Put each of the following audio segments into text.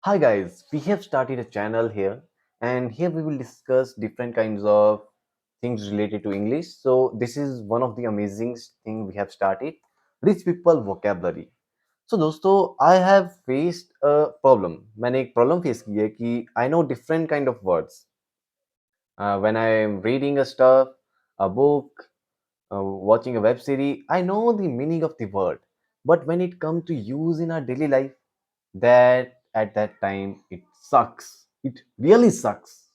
Hi guys, we have started a channel here and here we will discuss different kinds of things related to English. So this is one of the amazing thing we have started, rich people vocabulary. So दोस्तों I have faced a problem. मैंने एक problem face की है कि I know different kind of words. When I am reading a stuff, a book, watching a web series, I know the meaning of the word. But when it comes to use in our daily life, that at that time it sucks. It really sucks.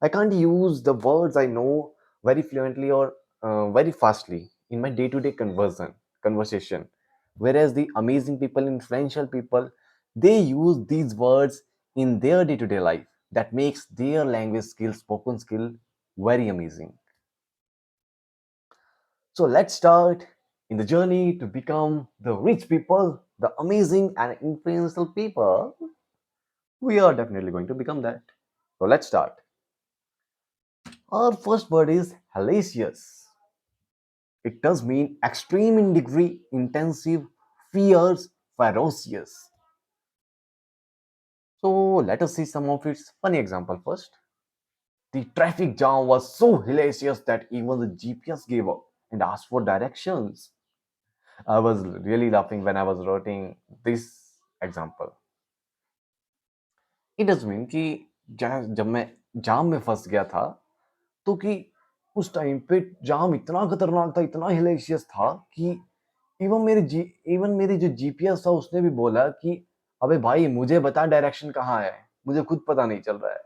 I can't use the words I know very fluently or very fastly in my day-to-day conversation. Whereas the amazing people, influential people, they use these words in their day-to-day life. That makes their language skill, spoken skill, very amazing. So let's start in the journey to become the rich people, the amazing and influential people. We are definitely going to become that. So let's start. Our first word is hellacious. It does mean extreme in degree, intensive, fierce, ferocious. So let us see some of its funny example first. The traffic jam was so hellacious that even the GPS gave up and asked for directions. I was really laughing when I was writing this example. It does mean कि जब मैं जाम में फंस गया था तो कि उस टाइम पे जाम इतना खतरनाक था, इतना हिलेशियस था कि इवन मेरी जो जीपीएस था उसने भी बोला कि अबे भाई मुझे बता डायरेक्शन कहाँ है, मुझे खुद पता नहीं चल रहा है.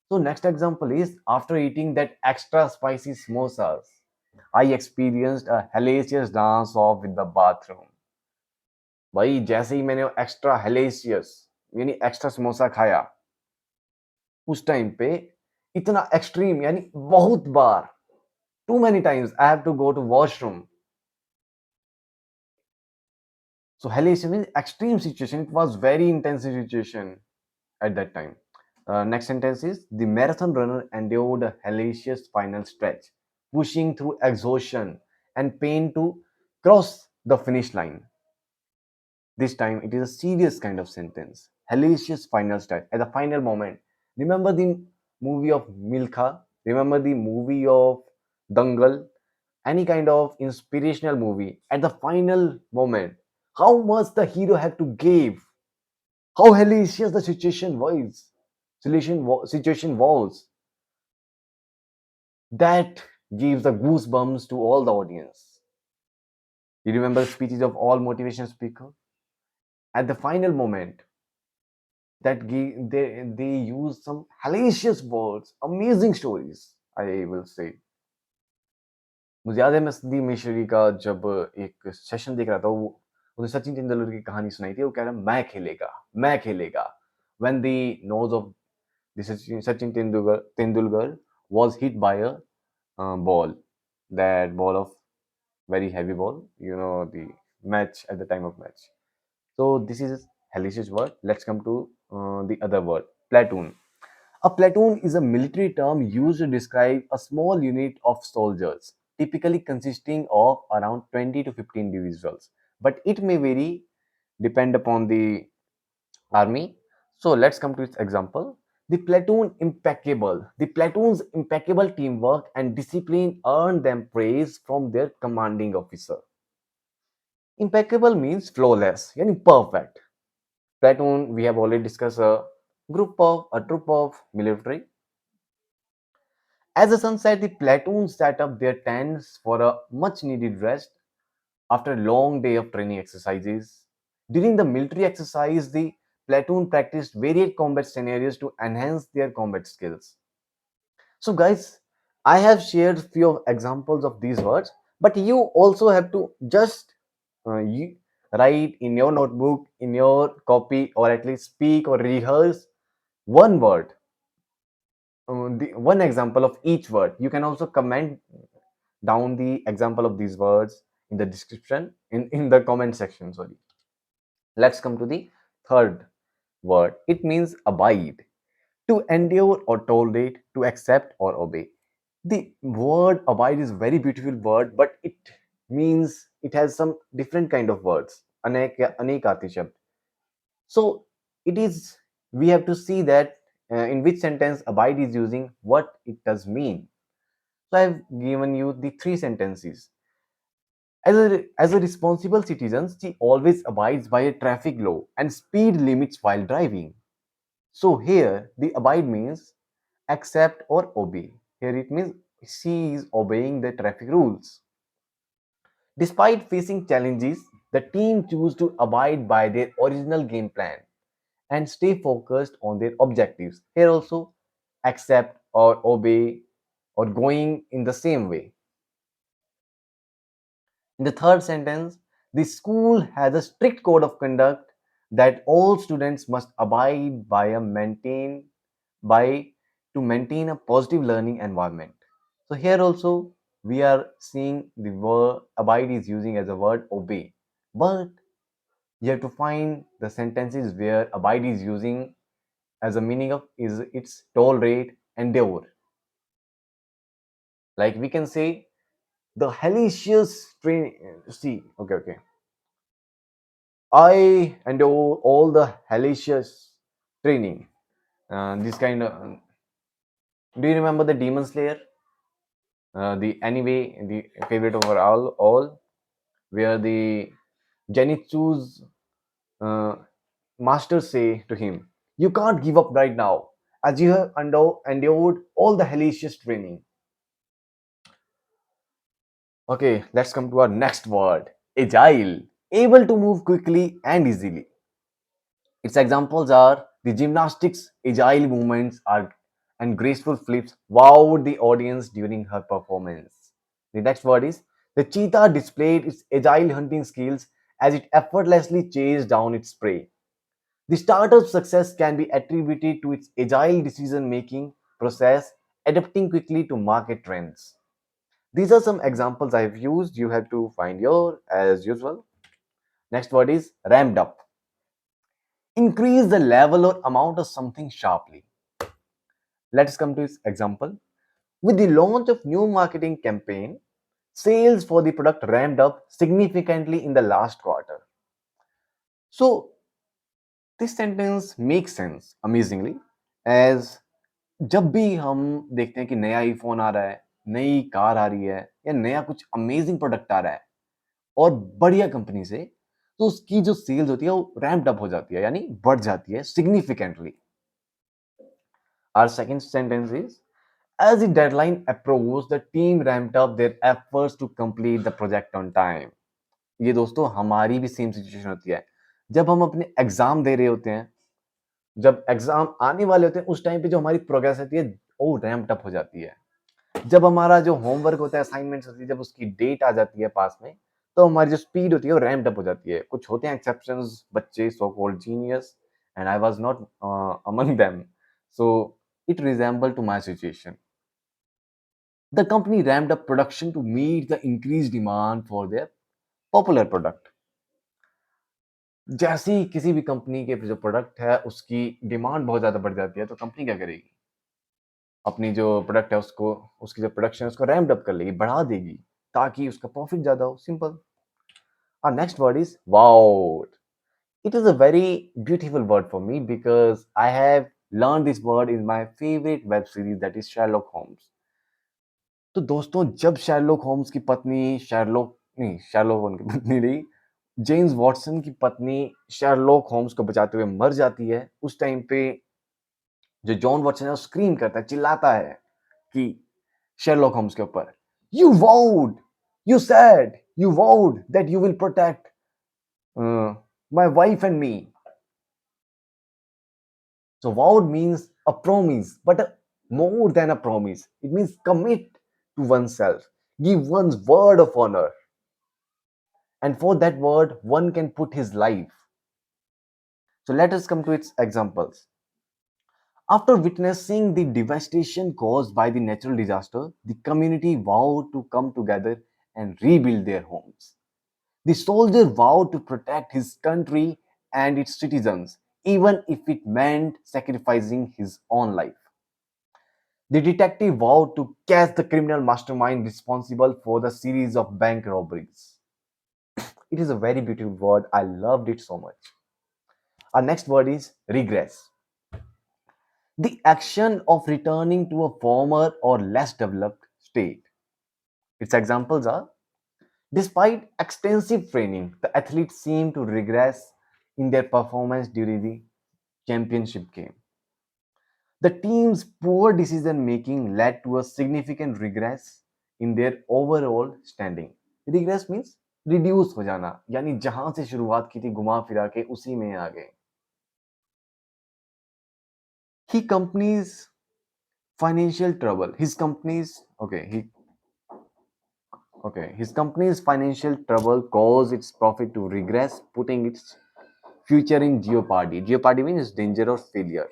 So next example is after eating that extra spicy samosas, I experienced a hellacious dance off with the bathroom. भाई जैसे ही मैंने एक्स्ट्रा हेलेशियस यानी एक्स्ट्रा समोसा खाया उस टाइम पे इतना एक्सट्रीम यानी बहुत बार too many times I have to go to washroom. So hallucination means extreme situation. It was very intensive situation at that time. Next sentence is the marathon runner endured a hellacious final stretch, pushing through exhaustion and pain to cross the finish line. This time it is a serious kind of sentence. Hellacious final stretch at the final moment. Remember the movie of Milkha? Remember the movie of Dangal? Any kind of inspirational movie at the final moment, how much the hero had to give, how hellacious the situation was, that gives the goosebumps to all the audience. You remember the speeches of all motivation speakers at the final moment they use some hellacious words, amazing stories, I will say. मुझे याद है मैं संदीप मिश्री का जब एक session देख रहा था वो उसने सचिन तेंदुलकर की कहानी सुनाई थी वो कह रहा मैं खेलेगा when the nose of the Sachin Tendulkar was hit by a ball, that ball of very heavy ball, you know, the match at the time of match. So this is hellacious word. Let's come to the other word, platoon. A platoon is a military term used to describe a small unit of soldiers, typically consisting of around 20 to 15 individuals, but it may vary depend upon the army. So let's come to its example. The platoon's impeccable teamwork and discipline earned them praise from their commanding officer. Impeccable means flawless, yani perfect. Platoon, we have already discussed a troop of military. As the sun set, the platoon set up their tents for a much needed rest after a long day of training exercises. During the military exercise, the platoon practiced varied combat scenarios to enhance their combat skills. So, guys, I have shared few examples of these words, but you also have to just you write in your notebook, in your copy, or at least speak or rehearse one word, the one example of each word. You can also comment down the example of these words in the description in the comment section. Sorry. Let's come to the third word. It means abide, to endure or tolerate, to accept or obey. The word abide is very beautiful word, but it means it has some different kind of words. अनेक या अनेक आती शब्द. So It is, we have to see that in which sentence abide is using, what it does mean. So I've given you the three sentences. As a responsible citizen, she always abides by a traffic law and speed limits while driving. So here the abide means accept or obey. Here it means she is obeying the traffic rules. Despite facing challenges, the team choose to abide by their original game plan and stay focused on their objectives. Here also, accept or obey or going in the same way. In the third sentence, the school has a strict code of conduct that all students must abide by a maintain by to maintain a positive learning environment. So here also we are seeing the word abide is using as a word obey. But you have to find the sentences where abide is using as a meaning of is its tolerate, endure. Like we can say the hellacious train. See, okay. I endure all the hellacious training. This kind of. Do you remember the Demon Slayer? The anime, the favorite of all, where the Zenitsu's uh, masters say to him, "You can't give up right now, as you have endured all the hellacious training." Okay, let's come to our next word, agile, able to move quickly and easily. Its examples are the gymnastics, agile movements are, and graceful flips wowed the audience during her performance. The next word is the cheetah displayed its agile hunting skills as it effortlessly chased down its prey. The startup's success can be attributed to its agile decision making process, adapting quickly to market trends. These are some examples I've used. You have to find your as usual. Next word is ramped up. Increase the level or amount of something sharply. Let's come to its example. With the launch of new marketing campaign, sales for the product ramped up significantly in the last quarter. So this sentence makes sense amazingly as जब भी हम देखते हैं कि नया iPhone आ रहा है, नई कार आ रही है या नया कुछ अमेजिंग प्रोडक्ट आ रहा है और बढ़िया कंपनी से, तो उसकी जो सेल्स होती है वो रैम्प्ड अप हो जाती है, यानी बढ़ जाती है significantly. Our second sentence is, as the deadline approached, the team ramped up their efforts to complete the project on time. ये दोस्तों हमारी भी सेम सिचुएशन होती है. जब हम अपने एग्जाम दे रहे होते हैं, जब एग्जाम आने वाले होते हैं, उस टाइम पे जो हमारी प्रोग्रेस होती है वो रैम्प्ड अप हो जाती है. जब हमारा जो होमवर्क होता है, असाइनमेंट्स होती है, जब उसकी डेट आ जाती है पास में, तो हमारी जो स्पीड होती है वो रैम्प्ड अप हो जाती है. कुछ होते हैं एक्सेप्शंस, बच्चे so called genius, and I was not among them. So it resembled to my situation. The company ramped up production to meet the increased demand for their popular product. जैसे ही किसी भी कंपनी के जो product है उसकी demand बहुत ज़्यादा बढ़ जाती है तो कंपनी क्या करेगी? अपनी जो प्रोडक्ट है उसको, उसकी जो प्रोडक्शन है उसको रैम्प अप कर लेगी, बढ़ा देगी ताकि उसका प्रॉफिट ज़्यादा हो. Simple. Our next word is wow. It is a very beautiful word for me because I have learned this word in my favorite web series, that is Sherlock Holmes. तो दोस्तों जब शर्लॉक होम्स की पत्नी Sherlock Holmes की पत्नी नहीं, James Watson की पत्नी शर्लॉक होम्स को बचाते हुए मर जाती है, उस टाइम पे जो जॉन वॉटसन है वो स्क्रीम करता है, चिल्लाता है कि शर्लॉक होम्स के ऊपर, you vowed you said you vowed that you will protect my wife and me. So vowed means a promise, but more than a promise. It means commit to oneself, give one's word of honor, and for that word one can put his life. So let us come to its examples. After witnessing the devastation caused by the natural disaster, the community vowed to come together and rebuild their homes. The soldier vowed to protect his country and its citizens, even if it meant sacrificing his own life. The detective vowed to catch the criminal mastermind responsible for the series of bank robberies. It is a very beautiful word. I loved it so much. Our next word is regress, the action of returning to a former or less developed state. Its examples are: despite extensive training, the athletes seem to regress in their performance during the championship game. The team's poor decision making led to a significant regress in their overall standing. Regress means reduce हो जाना, यानी जहां से शुरुआत की थी घुमा फिरा के उसी में आ गए. He company's financial trouble. His company's financial trouble caused its profit to regress, putting its future in jeopardy. Jeopardy means danger or failure.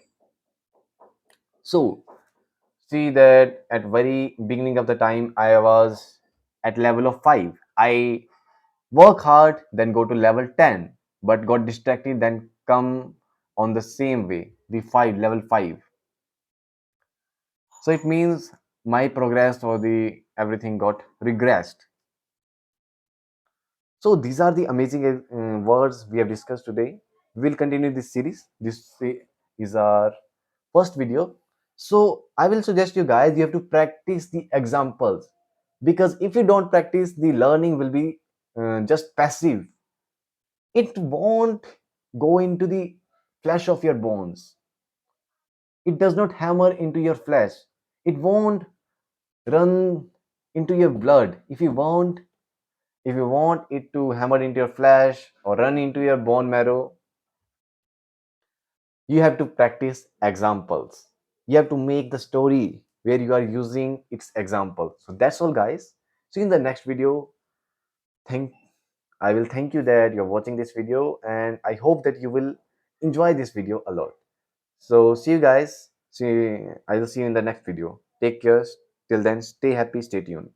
So see that at very beginning of the time I was at level of 5. I work hard, then go to level 10, but got distracted, then come on the same way, the 5, level 5. So it means my progress or the everything got regressed. So these are the amazing words we have discussed today. We will continue this series. Is our first video. So I will suggest you guys, you have to practice the examples, because if you don't practice, the learning will be just passive. It won't go into the flesh of your bones. It does not hammer into your flesh. It won't run into your blood. If you want it to hammer into your flesh or run into your bone marrow, you have to practice examples. You have to make the story where you are using its example. So that's all, guys. See you in the next video. Thank I will thank you that you're watching this video, and I hope that you will enjoy this video a lot. So see you guys. I will see you in the next video. Take care. Till then, stay happy, stay tuned.